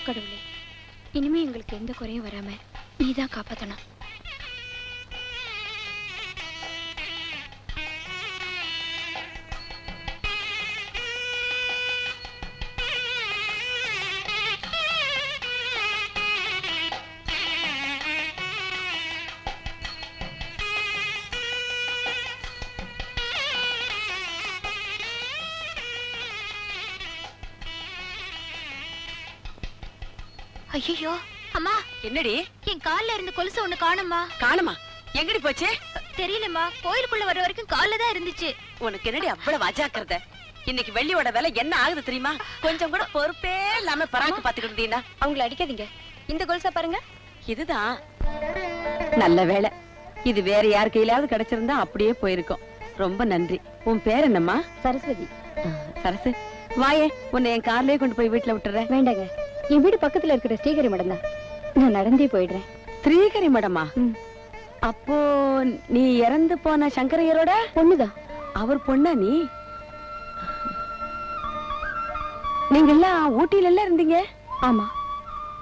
கடவுளே, இனிமே எங்களுக்கு எந்த குறையும் வராம நீதான் காப்பாத்தணும். ஐயோ அம்மா, என்னடி? என் கால்ல இருந்து கொலுசு ஒண்ணு காணுமா? காணுமா? எங்கடி போச்சு? தெரியலம்மா, கோயிலுக்குள்ள வர வரைக்கும் கால்ல தான் இருந்துச்சு. உனக்கு என்னடி அவ்வளவு அஜாக்கிரத? இன்னைக்கு வெள்ளியோட விலை என்ன ஆகுது தெரியுமா? கொஞ்சம் கூட பொறுப்பே இல்லாம பராக்கு பாத்துக்கிட்டு இருந்தீங்கன்னா. அவங்கள அடிக்காதீங்க. இந்த கொலுசா பாருங்க. இதுதான் நல்ல வேலை. இது வேற யார் கையிலாவது கிடைச்சிருந்தா அப்படியே போயிருக்கும். ரொம்ப நன்றி. உன் பேர் என்னம்மா? சரஸ்வதி. சரசு, வாயே, உன்னை என் கார்லயே கொண்டு போய் வீட்டுல விட்டுறேன். வேண்டாங்க, என் வீடு பக்கத்துல இருக்கிற ஸ்ரீகரி மடம் தான். நான் நடந்தே போயிடுறேன். ஸ்ரீகரி மடமா? அப்போ நீ இறந்து போன சங்கரையரோட பொண்ணுதான். அவர் பொண்ணா நீ? நீங்க எல்லாம் ஊட்டியில எல்லாம் இருந்தீங்க? ஆமா,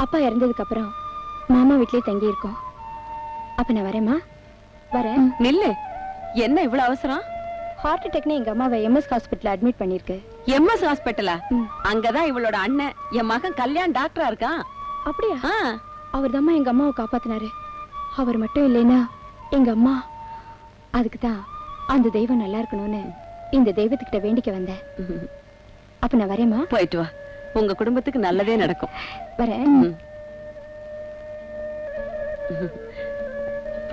அப்பா இறந்ததுக்கு அப்புறம் மாமா வீட்லயே தங்கி இருக்கோம். அப்ப நான் வரேம்மா. வரேன். நில்லு, என்ன இவ்வளவு அவசரம்? ஹார்ட் அட்டாக்னு எங்க அம்மாவை எம்எஸ் ஹாஸ்பிட்டல் அட்மிட் பண்ணிருக்கு. எம்எஸ் ஹாஸ்பிட்டலா? அங்கதான் இவளோட அண்ணன், என் மகன் கல்யாண் டாக்டரா இருக்கான். அப்படியா? அவர் தான் எங்க அம்மாவை காப்பாத்தினாரு. அவர் மட்டும் இல்லைன்னா எங்க அம்மா. அதுக்குதான் அந்த தெய்வம் நல்லா இருக்கணும்னு இந்த தெய்வத்துக்கிட்ட வேண்டிக்க வந்தேன். அப்ப நான் வரேம்மா. போயிட்டு வா, உங்க குடும்பத்துக்கு நல்லதே நடக்கும். வரேன்.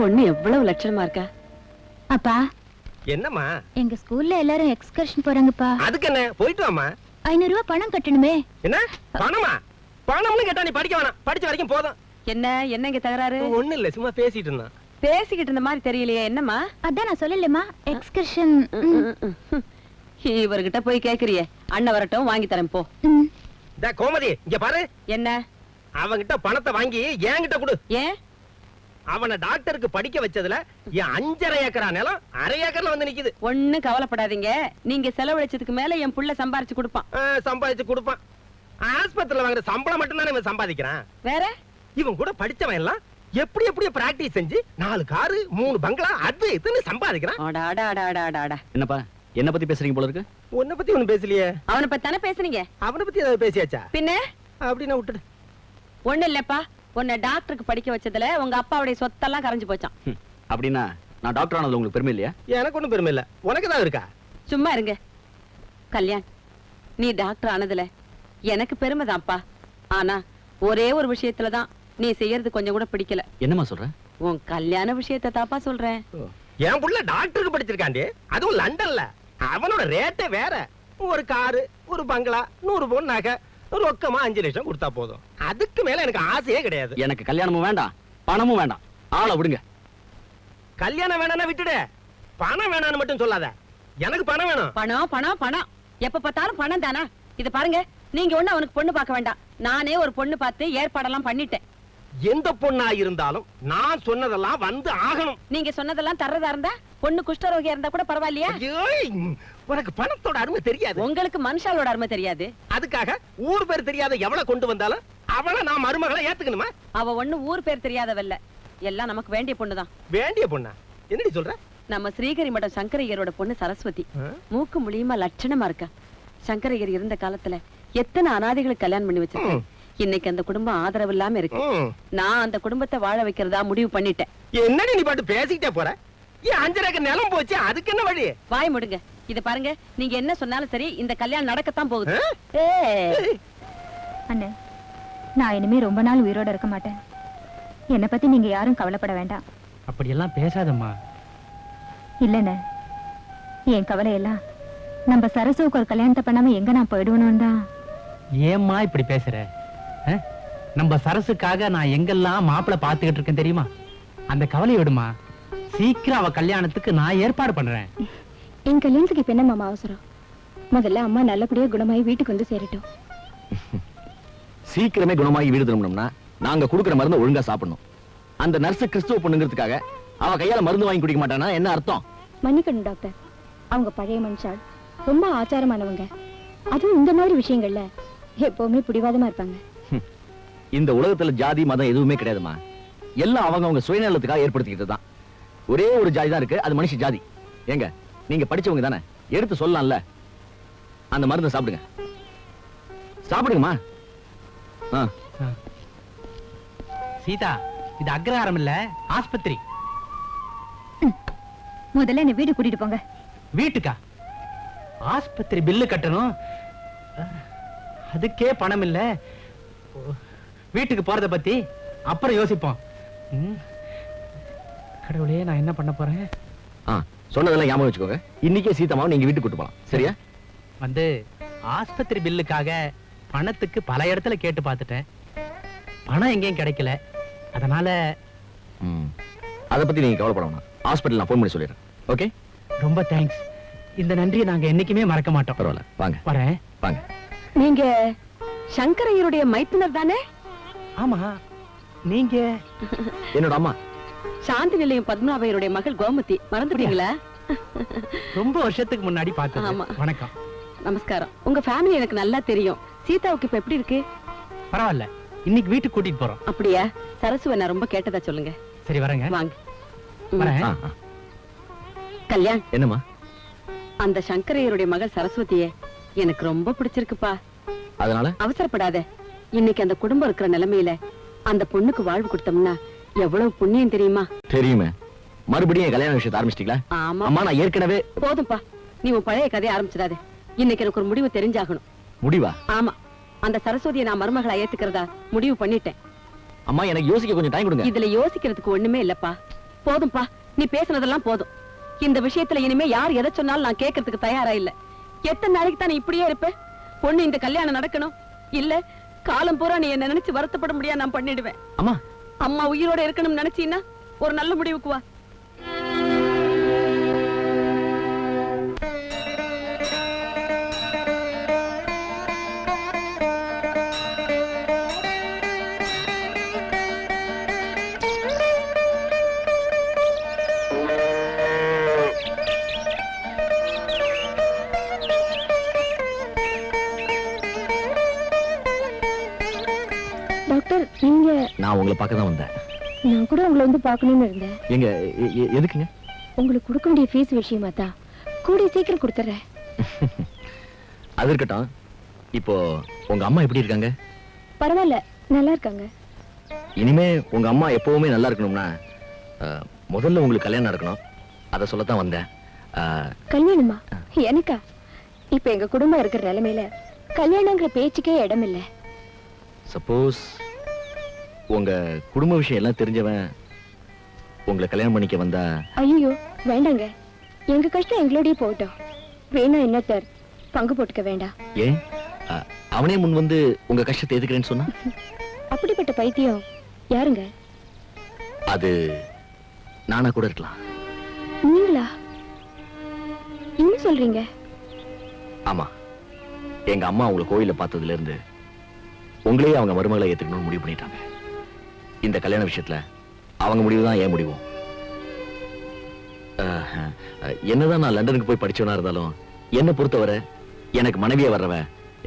பொண்ணு எவ்வளவு லட்சணமா இருக்கா. அப்பா, என்னம்மா? எங்க ஸ்கூல்ல எல்லாரும் எக்ஸ்கர்ஷன் போறாங்கப்பா. அதுக்கு என்ன, போயிட்டு வாமா. 500 ரூபாய் பணம் கட்டணுமே. என்ன பணமா? பணம்னு கேட்டா நீ படிக்க வேணாம், படிச்ச வரைக்கும் போதும். என்ன இங்க தகராறு? ஒண்ணு இல்ல, சும்மா பேசிட்டு இருந்தான். பேசிக்கிட்டு இருந்த மாதிரி தெரியலையே, என்னம்மா? அதான் நான் சொல்லலமா, எக்ஸ்கர்ஷன். இவர்கிட்ட போய் கேக்குறியே, அண்ணன் வரட்டும், வாங்கி தரேன் போ. கோமதி, இங்க பாரு. என்ன? அவங்கிட்ட பணத்தை வாங்கி என்கிட்ட கொடு. ஏன்? அவனை டாக்டருக்கு படிக்க வச்சதுல என் 5.5 ஏக்கரா நிலம் 1/2 ஏக்கர்ல வந்து நிக்குது. ஒண்ணு கவலைப்படாதீங்க, நீங்க செலவழிச்சதுக்கு மேல என் புள்ள சம்பாரிச்சு கொடுப்பான். சம்பாதிச்சு கொடுப்பான். ஆஸ்பத்திரியில வாங்குற சம்பளம் மட்டும் தானே இவன் சம்பாதிக்கிறான். வேற இவன் கூட படிச்சவன் எல்லாம் எப்படி பிராக்டிஸ் செஞ்சு 4 காரு 3 பங்களா அது இதுன்னு சம்பாதிக்கிறான். என்னப்பா, என்ன பத்தி பேசுறீங்க போல இருக்கு? உன்னை பத்தி ஒண்ணு பேசலையே. அவனை பத்தி தானே பேசுனீங்க. அவனை பத்தி ஏதாவது பேசியாச்சா? பின்ன அப்படின்னு விட்டுடு. ஒண்ணு இல்லப்பா, உன்னை டாக்டருக்கு படிக்க வச்சதுல உங்க அப்பாவுடைய சொத்தெல்லாம் கரைஞ்சு போச்சான். அப்படின்னா நான் டாக்டர் ஆனதுல உங்களுக்கு பெருமை இல்லையா? எனக்கு ஒண்ணும் பெருமை இல்ல, உனக்கு தான் இருக்கா? சும்மா இருங்க. கல்யாண், நீ டாக்டர் ஆனதுல எனக்கு பெருமைதான்ப்பா. ஆனா ஒரே ஒரு விஷயத்துலதான் நீ செய்யறது கொஞ்சம் கூட பிடிக்கல. என்னமா சொல்ற? உன் கல்யாண விஷயத்தை தாப்பா சொல்றேன். என் புள்ள டாக்டருக்கு படிச்சிருக்காண்டி, அதுவும் லண்டன்ல. அவனோட ரேட்டே வேற. ஒரு காரு, ஒரு பங்களா, 100 பவுன் நகை, ரொக்கமா 5 லட்சம் கொடுத்தா போதும். அதுக்கு மேல எனக்கு ஆசையே கிடையாது. எனக்கு கல்யாணமும் வேண்டாம், பணமும் வேண்டாம். ஆளை விடுங்க. கல்யாணம் வேணாம்னா விட்டுடு, பணம் வேணாம்னு மட்டும் சொல்லாத. எனக்கு பணம் வேணும். பணம் பணம் பணம், எப்ப பார்த்தாலும் பணம் தானா? இது பாருங்க, நீங்க ஒண்ணு அவனுக்கு பொண்ணு பார்க்க வேண்டாம். நானே ஒரு பொண்ணு பார்த்து ஏற்பாடெல்லாம் பண்ணிட்டேன். எந்த பொண்ணா இருந்தாலும் நான் சொன்னதெல்லாம் வந்து ஆகணும். நீங்க சொன்னதெல்லாம் தர்றதா இருந்தா, பொண்ணு குஷ்டரோகியா இருந்தா கூட பரவாயில்லையா? உனக்கு பணத்தோட அருமை தெரியாது. உங்களுக்கு மனுஷாலோட அருமை தெரியாது. அதுக்காக ஊர் பேர் தெரியாத எவளை கொண்டு வந்தாலும் அவளை நான் மருமகளை ஏத்துக்கணுமா? அவ ஒண்ணு ஊர் பேர் தெரியாதவல்ல, எல்லாம் நமக்கு வேண்டிய பொண்ணுதான். வேண்டிய பொண்ணா? என்னடி சொல்ற? நம்ம ஸ்ரீகரி மடம் சங்கரையரோட பொண்ணு சரஸ்வதி. மூக்கு முழியுமா லட்சணமா இருக்கா. சங்கரையர் இருந்த காலத்துல எத்தனை அனாதைகளுக்கு கல்யாணம் பண்ணி வச்சிருக்கேன். இன்னைக்கு அந்த குடும்பம் ஆதரவு இல்லாம இருக்கு. நான் அந்த குடும்பத்தை வாழ வைக்கிறதா முடிவு பண்ணிட்டேன். என்னடி நீ பாட்டு பேசிக்கிட்டே போற? ஏன் 5 ஏக்கர் நிலம் போச்சு, அதுக்கு என்ன வழி? வாய் முடுங்க. இத பாருங்க, நீங்க என்ன சொன்னாலும் சரி, இந்த கல்யாணம் நடக்கத்தான் போகுது. அண்ணே, நான் இனிமே ரொம்ப நாள் உயிரோட இருக்க மாட்டேன். என்னை பத்தி நீங்க யாரும் கவலைப்பட வேண்டாம். அப்படியெல்லாம் பேசாதம்மா. இல்லண்ணே, என் கவலையெல்லாம் நம்ம சரசுக்கு ஒரு கல்யாணத்தை பண்ணாம எங்க நான் போயிடுவேணும் தான். ஏம்மா இப்படி பேசுற? நம்ம சரசுக்காக நான் எங்கெல்லாம் மாப்பிளை பாத்துக்கிட்டு இருக்கேன் தெரியுமா? அந்த கவலை விடுமா, சீக்கிரம் அவ கல்யாணத்துக்கு நான் ஏற்பாடு பண்றேன். என் கல்யாணத்துக்கு இப்ப என்ன மாமா அவசரம்? முதல்ல அம்மா நல்லபடியா குணமாயி வீட்டுக்கு வந்து சேரட்டும். சீக்கிரமே குணமாகி வீடு திரும்பணும்னா நாங்க குடுக்கிற மருந்து ஒழுங்கா சாப்பிடணும். அந்த நர்ஸ் கிறிஸ்துவ பொண்ணுங்கிறதுக்காக அவ கையால மருந்து வாங்கி குடிக்க மாட்டானா என்ன அர்த்தம்? மன்னிக்கணும் டாக்டர், அவங்க பழைய மனுஷால், ரொம்ப ஆச்சாரமானவங்க. அதுவும் இந்த மாதிரி விஷயங்கள்ல எப்பவுமே பிடிவாதமா இருப்பாங்க. இந்த உலகத்துல ஜாதி மதம் எதுவுமே கிடையாதுமா. எல்லாம் அவங்க சுயநலத்துக்காக ஏற்படுத்திக்கிட்டு தான். ஒரே ஒரு ஜாதி தான் இருக்கு, அது மனுஷ ஜாதி. ஏங்க நீங்க படிச்சவங்க தானே, எடுத்து சொல்லலாம்ல. அந்த மருந்தை சாப்பிடுங்க. சாப்பிடுங்கம்மா. சீதா, இது அக்ரஹாரம் இல்ல, ஆஸ்பத்திரி. முதல்ல என்ன வீடு கூட்டிட்டு போங்க. வீட்டுக்கா? ஆஸ்பத்திரி பில்லு கட்டணும், அதுக்கே பணம் இல்ல. வீட்டுக்கு போறத பத்தி அப்புறம் யோசிப்போம். கடவுளே, நான் என்ன பண்ண போறேன்? சொன்னதெல்லாம் ஞாபகம் வச்சுக்கோங்க. இன்னைக்கே சீதாமாவை நீங்க வீட்டுக்கு கூட்டு போலாம், சரியா? வந்து ஆஸ்பத்திரி பில்லுக்காக பணத்துக்கு பல இடத்துல கேட்டு பார்த்துட்டேன். பணம் எங்கேயும் கிடைக்கல. அதனால அத பத்தி நீங்க கவலைப்பட வேணாம். ஹாஸ்பிடல் நான் ஃபோன் பண்ணி சொல்லிடுறேன். ஓகே? ரொம்ப தேங்க்ஸ். இந்த நன்றியை நாங்க என்னைக்குமே மறக்க மாட்டோம். பரவாயில்ல, வாங்க. வரேன். வாங்க. நீங்க சங்கரையருடைய மைத்துனர் தானே? ஆமா. நீங்க? என்னோட அம்மா சாந்தி நிலையம் பத்மநாபையருடைய மகள் கோமதி. மறந்துட்டீங்களா? ரொம்ப வருஷத்துக்கு முன்னாடி பார்த்தது. ஆமா. வணக்கம். நமஸ்காரம். உங்க ஃபேமிலி எனக்கு நல்லா தெரியும். சீதாவுக்கு இப்ப எப்படி இருக்கு? பரவாயில்ல, இன்னைக்கு வீட்டுக்கு கூட்டிட்டு போறோம். அப்படியா? சரசுவை நான் ரொம்ப கேட்டதா சொல்லுங்க. சரி, வரேங்க. வாங்க. வரேன். கல்யாண், என்னம்மா? அந்த சங்கரையருடைய மகள் சரஸ்வதியே எனக்கு ரொம்ப பிடிச்சிருக்குப்பா. அதனால அவசரப்படாத. இன்னைக்கு அந்த குடும்பம் இருக்கிற நிலைமையில அந்த பொண்ணுக்கு வாழ்வு கொடுத்தோம்னா எவ்வளவு புண்ணியம் தெரியுமா? தெரியுமே. மறுபடியும் என் கல்யாண விஷயத்தை ஆரம்பிச்சிட்டீங்களா? ஆமா. அம்மா, நான் ஏற்கனவே. போதும்பா, நீ உன் பழைய கதையை ஆரம்பிச்சிடாதே. இன்னைக்கு எனக்கு ஒரு முடிவு தெரிஞ்சாகணும். முடிவா? ஆமா, அந்த சரஸ்வதியை நான் மருமகளா ஏத்துக்கிறதா முடிவு பண்ணிட்டேன். அம்மா, எனக்கு யோசிக்க கொஞ்சம் டைம் கொடுங்க. இதுல யோசிக்கிறதுக்கு ஒண்ணுமே இல்லப்பா. போதும்பா, நீ பேசுனதெல்லாம் போதும். இந்த விஷயத்துல இனிமே யார் எதை சொன்னாலும் நான் கேட்கறதுக்கு தயாரா இல்ல. எத்தனை நாளைக்கு தான் நீ இப்படியே இருப்ப? பொண்ணு இந்த கல்யாணம் நடக்கணும். இல்ல காலம் பூரா நீ என்ன நினைச்சு வருத்தப்பட முடியா நான் பண்ணிடுவேன். அம்மா, அம்மா உயிரோட இருக்கணும்னு நினைச்சீன்னா ஒரு நல்ல முடிவுக்கு வா. டாக்டர், நீங்க? நான் உங்களை பார்க்க தான் வந்தேன். நான் கூட உங்களை வந்து பார்க்கணும்னு இருந்தேன். எங்க எதுக்குங்க? உங்களுக்கு கொடுக்க வேண்டிய ஃபீஸ் விஷயமா தான். கூடிய சீக்கிரம் கொடுத்துறேன். அது இருக்கட்டும். இப்போ உங்க அம்மா எப்படி இருக்காங்க? பரவாயில்ல, நல்லா இருக்காங்க. இனிமே உங்க அம்மா எப்பவுமே நல்லா இருக்கணும்னா முதல்ல உங்களுக்கு கல்யாணம் நடக்கணும். அதை சொல்லத்தான் வந்தேன். கல்யாணமா? எனக்கா? இப்ப எங்க குடும்பம் இருக்கிற நிலைமையில கல்யாணங்கிற பேச்சுக்கே இடம் இல்ல. சப்போஸ் உங்க குடும்ப விஷயம் எல்லாம் தெரிஞ்சவன் உங்களை கல்யாணம் பண்ணிக்க வந்தா? ஐயோ, வேண்டாங்க. எங்க கஷ்டம் எங்களோடய போகட்டும். வேணா இன்னொருத்தர் பங்கு போட்டுக்க வேண்டாம். ஏன்? அவனே முன் வந்து உங்க கஷ்டத்தை எதுக்குறேன்னு சொன்னா? அப்படிப்பட்ட பைத்தியம் யாருங்க? அது நானா கூட இருக்கலாம். நீங்களா? என்ன சொல்றீங்க? ஆமா, எங்க அம்மா உங்களை கோயில பார்த்ததுல இருந்து உங்களையே அவங்க மருமகளை ஏத்துக்கணும்னு முடிவு பண்ணிட்டாங்க. இந்த கல்யாண விஷயத்துல அவங்க முடிவுதான் என் முடிவும். என்னதான் நான் லண்டனுக்கு போய் படிச்சவனா இருந்தாலும் என்ன பொறுத்தவரை எனக்கு மனைவியா வர்றவ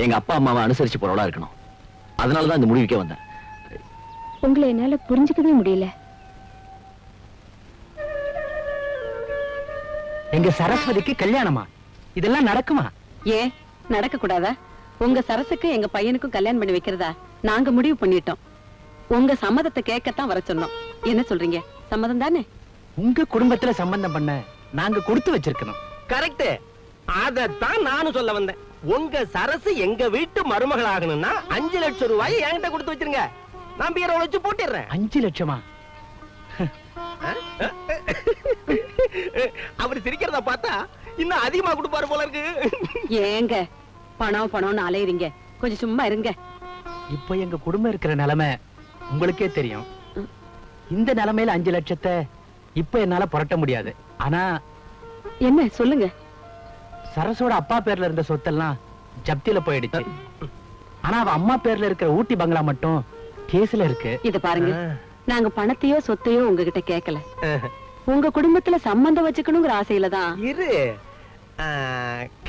எங்க அப்பா அம்மாவை அனுசரிச்சு போறவளா இருக்கணும். அதனாலதான் இந்த முடிவுக்கே வந்தேன். உங்களை என்னால புரிஞ்சுக்கவே முடியல. எங்க சரஸ்வதிக்கு கல்யாணமா? இதெல்லாம் நடக்குமா? ஏன் நடக்க கூடாதா? உங்க சரசுக்கு எங்க பையனுக்கும் கல்யாணம் பண்ணி வைக்கிறதா நாங்க முடிவு பண்ணிட்டோம். உங்க சம்மதத்தை கேட்கத்தான் வர சொன்னோம். என்ன சொல்றீங்க? சம்மதம் தானே? உங்க குடும்பத்துல சம்பந்தம் பண்ண நாங்க கொடுத்து வச்சிருக்கணும். கரெக்ட். அதத்தான் நானும் சொல்ல வந்தேன். உங்க சரசு எங்க வீட்டு மருமகள் ஆகணும்னா 5 லட்சம் ரூபாய் என்கிட்ட கொடுத்து வச்சிருங்க. நான் பீரோல வச்சு போட்டுறேன். 5 லட்சமா? அவர் சிரிக்கிறத பார்த்தா இன்னும் அதிகமா கொடுப்பாரு போல இருக்கு. ஏங்க பணம் பணம்னு அலையறீங்க? கொஞ்சம் சும்மா இருங்க. இப்ப எங்க குடும்பம் இருக்கிற நிலைமை உங்களுக்கே தெரியும். இந்த நிலைமையில 5 லட்சத்தை இப்ப என்னால புரட்ட முடியாது. ஆனா என்ன சொல்லுங்க? சரசோட அப்பா பேர்ல இருந்த சொத்தெல்லாம் ஜப்தியில போயிடுச்சு. ஆனா அவ அம்மா பேர்ல இருக்கிற ஊட்டி பங்களா மட்டும் கேஸ்ல இருக்கு. இத பாருங்க, நாங்க பணத்தையோ சொத்தையோ உங்ககிட்ட கேட்கல. உங்க குடும்பத்துல சம்பந்தம் வச்சுக்கணுங்கிற ஆசையில தான். இரு,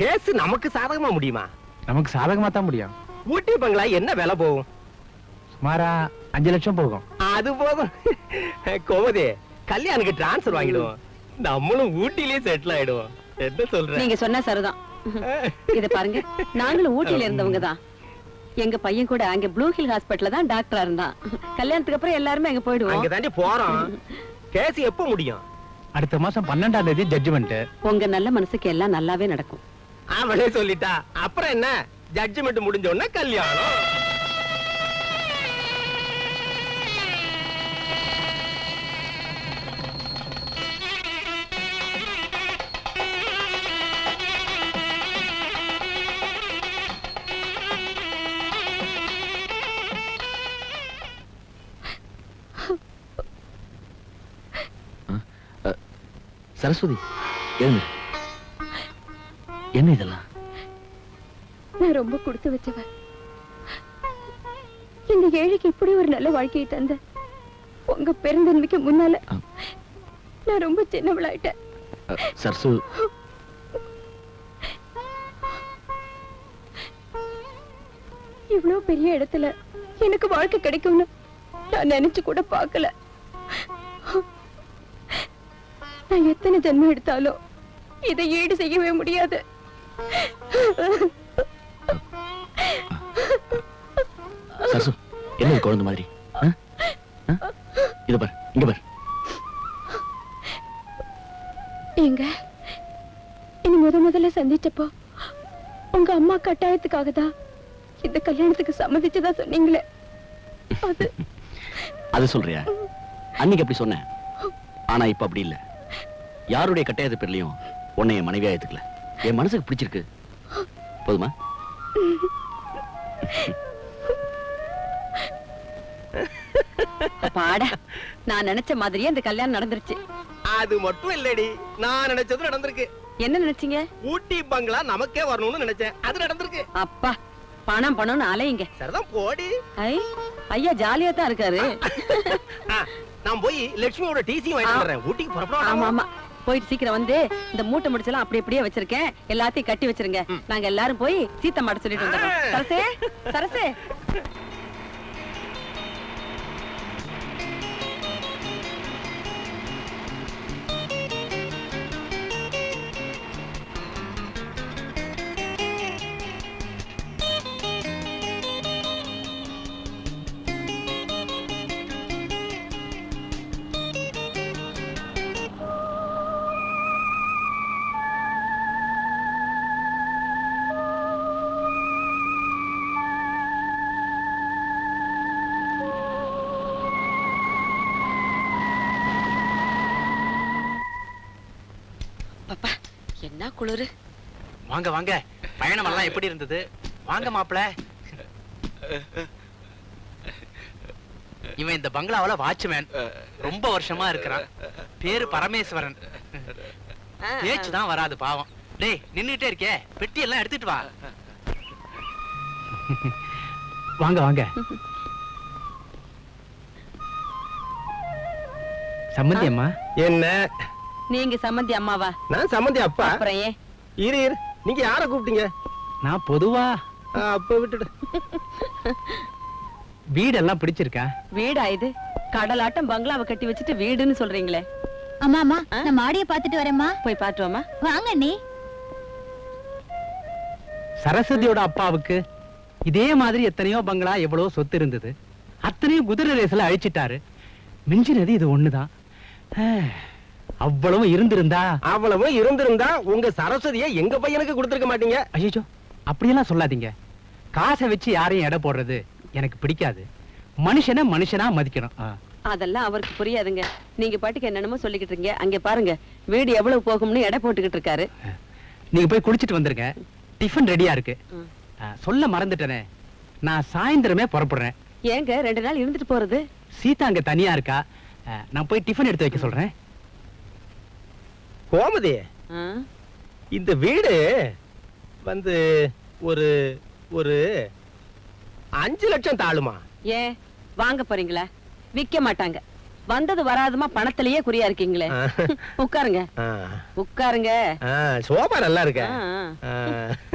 கேஸ் நமக்கு சாதகமா முடியுமா? நமக்கு சாதகமா தான் முடியும். ஊட்டி பங்களா என்ன விலை போகும்? சுமாரா 5 லட்சம் போகும். அது போதும். கோமதி, கல்யாணுக்கு டிரான்ஸ்ஃபர் வாங்கிடுவோம். நம்மளும் ஊட்டிலேயே செட்டில் ஆயிடுவோம். என்ன சொல்ற? நீங்க சொன்னா சரிதான். இத பாருங்க, நாங்களும் ஊட்டியில இருந்தவங்க தான். எங்க பையன் கூட அங்க ப்ளூ ஹில் ஹாஸ்பிடல்ல தான் டாக்டரா இருந்தான். கல்யாணத்துக்கு அப்புறம் எல்லாருமே அங்க போயிடுவோம். அங்க தாண்டி போறோம். கேஸ் எப்ப முடியும்? அடுத்த மாசம் 12ஆம் தேதி ஜட்ஜ்மெண்ட். உங்க நல்ல மனசுக்கு எல்லாம் நல்லாவே நடக்கும். அவளே சொல்லிட்டா. அப்புறம் என்ன, ஜட்ஜ்மெண்ட் முடிஞ்ச உடனே கல்யாணம். சரஸ்வதி, எழுந்து. என்ன இதெல்லாம்? நான் ரொம்ப கொடுத்து வச்சவன். இந்த ஏழைக்கு இப்படி ஒரு நல்ல வாழ்க்கையை தந்த உங்க பெருந்தன்மைக்கு முன்னால நான் ரொம்ப சின்னவளாயிட்டேன். சரசு, இவ்வளவு பெரிய இடத்துல எனக்கு வாழ்க்கை கிடைக்கும்னு நான் நினைச்சு கூட பார்க்கல. நான் எத்தனை ஜென்மம் எடுத்தாலும் இதை ஈடு செய்யவே முடியாது. சரசு, என்ன குழந்தை மாதிரி? இத பாரு, இங்க பாரு. எங்க இனி முதல்ல சந்திச்சப்போ உங்க அம்மா கட்டாயத்துக்காக தான் இந்த கல்யாணத்துக்கு சம்மதிச்சதா சொன்னீங்களே, அது சொல்றியா? அன்னைக்கு அப்படி சொன்னேன். ஆனா இப்ப அப்படி இல்ல. யாருடைய கட்டாயத்து பேர்லயும் உன்னை என் மனைவியா ஏத்துக்கல. என் மனசுக்கு பிடிச்சிருக்கு. போதுமா? பாடா, நான் நினைச்ச மாதிரியே இந்த கல்யாணம் நடந்துருச்சு. அது மட்டும் இல்லடி, நான் நினைச்சது நடந்திருக்கு. என்ன நினைச்சீங்க? ஊட்டி பங்களா நமக்கே வரணும்னு நினைச்சேன். அது நடந்திருக்கு. அப்பா, பணம் பணம்னு அலையுங்க. சரிதான், போடி. ஐயா ஜாலியா தான் இருக்காரு. நான் போய் லட்சுமியோட டிசி வாங்கிட்டு வரேன். ஊட்டிக்கு புறப்படணும். ஆமா ஆமா, போயிட்டு சீக்கிரம் வந்து இந்த மூட்டை முடிச்செல்லாம் அப்படி அப்படியே வச்சிருக்கேன். எல்லாத்தையும் கட்டி வச்சிருங்க. நாங்க எல்லாரும் போய் சீத்த மாட்ட சொல்லிட்டு வந்துடுறோம். சரசே, சரசே. பாப்பா, என்ன குளிரு. வாங்க வாங்க, பயணம் எல்லாம் எப்படி இருந்தது? வாங்க மாப்பிள. இவன் இந்த பங்களாவில வாட்ச்மேன். ரொம்ப வருஷமா இருக்கிறான். பேரு பரமேஸ்வரன். பேச்சு தான் வராது பாவம். டேய், நின்னுட்டே இருக்கே, பெட்டி எல்லாம் எடுத்துட்டு வா. வாங்க வாங்க. சம்மந்தி அம்மா. என்ன? நீங்க சம்மந்தி அம்மாவா? நான் சம்மந்தி அப்பா. அப்புறம் ஏன்? இரு இரு, நீங்க யார கூப்பிட்டீங்க? நான் பொதுவா. அப்ப விட்டுடு. வீடெல்லாம் பிடிச்சிருக்கா? வீடா இது? கடலாட்டம் பங்களாவை கட்டி வச்சுட்டு வீடுன்னு சொல்றீங்களே. அம்மா அம்மா, நான் மாடிய பாத்துட்டு வரேம்மா. போய் பாத்துவாமா. வாங்க நீ. சரஸ்வதியோட அப்பாவுக்கு இதே மாதிரி எத்தனையோ பங்களா, எவ்வளவு சொத்து இருந்தது. அத்தனையும் குதிரை ரேஸ்ல அழிச்சிட்டாரு. மிஞ்சினது இது ஒண்ணுதான். அவ்வளவு இருந்திருந்தா உங்க சரஸ்வதியை எங்க பையனுக்கு கொடுத்திருக்க மாட்டீங்க. ஐயோ, அப்படியெல்லாம் சொல்லாதீங்க. காசை வச்சு யாரையும் எடை போடுறது எனக்கு பிடிக்காது. மனுஷனை மனுஷனா மதிக்கணும். அதெல்லாம் அவருக்கு புரியாதுங்க. நீங்க பாட்டுக்கு என்னென்னமோ சொல்லிக்கிட்டு இருக்கீங்க. அங்க பாருங்க, வீடு எவ்வளவு போகும்னு எடை போட்டுக்கிட்டு இருக்காரு. நீங்க போய் குளிச்சிட்டு வந்துருங்க. டிஃபன் ரெடியா இருக்கு. சொல்ல மறந்துட்டேனே, நான் சாயந்தரமே புறப்படுறேன். ஏங்க 2 நாள் இருந்துட்டு போறது? சீதா அங்க தனியா இருக்கா. நான் போய் டிஃபன் எடுத்து வைக்க சொல்றேன். கோமதி, இந்த வீடு வந்து ஒரு ஒரு 5 லட்சம் தாளுமா? ஏன் வாங்க போறீங்களா? விக்க மாட்டாங்க. வந்தது வராதுமா பணத்திலேயே குறியா இருக்கீங்களே. உட்காருங்க உட்காருங்க. சோபா நல்லா இருக்க.